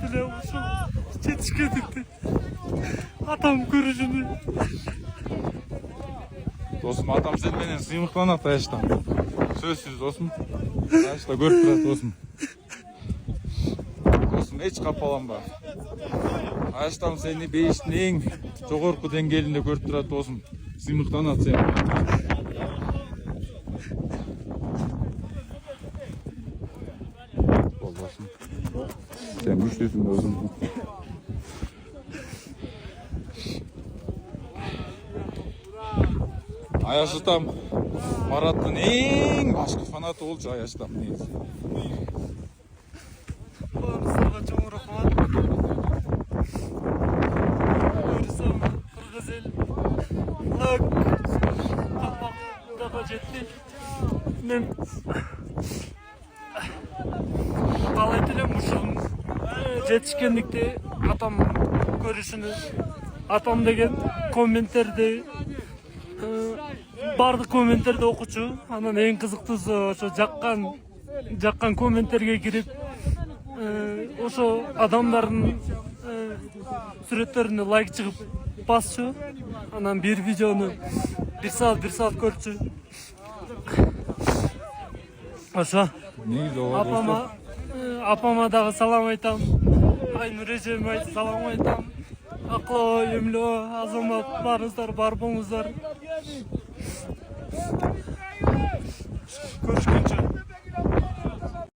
эле ушул жетишкендикти атам көрүшүнү. Досым, атам сен менен сыймыктанат аяштан. Сөзсүз досым. Аячта көрүп турат досум. Досум, эч капаланба. Аяштан сени бейиштин эң жогорку деңгээлинде көрүп турат досум. Сыймыктанат сен. Болбосун. Сен күчтүүсүң досум. Аяштам Мараттын эң башкы фанаты болчу Аяштам негизи. Баарыңыздарга чоң рахмат. Көрсөм кыргыз эл калпактарга жетти. Мен каалайт элем ушул жетишкендикти атам көрүшүнү. Атам деген комменттерди бардык комменттерди окучу. Анан эң кызыктуусу ошо жаккан комменттерге кирип ошо адамдардын сүрөттөрүнө лайк чыгып басчу. Анан бир видеону 1 саат көрчү. Ошо апама дагы салам айтам. Айнур эжеме салам айтам. Аклоо, Эмлөө, Азамат, баарыңыздар бар болуңуздар. Көрүшкөнчө.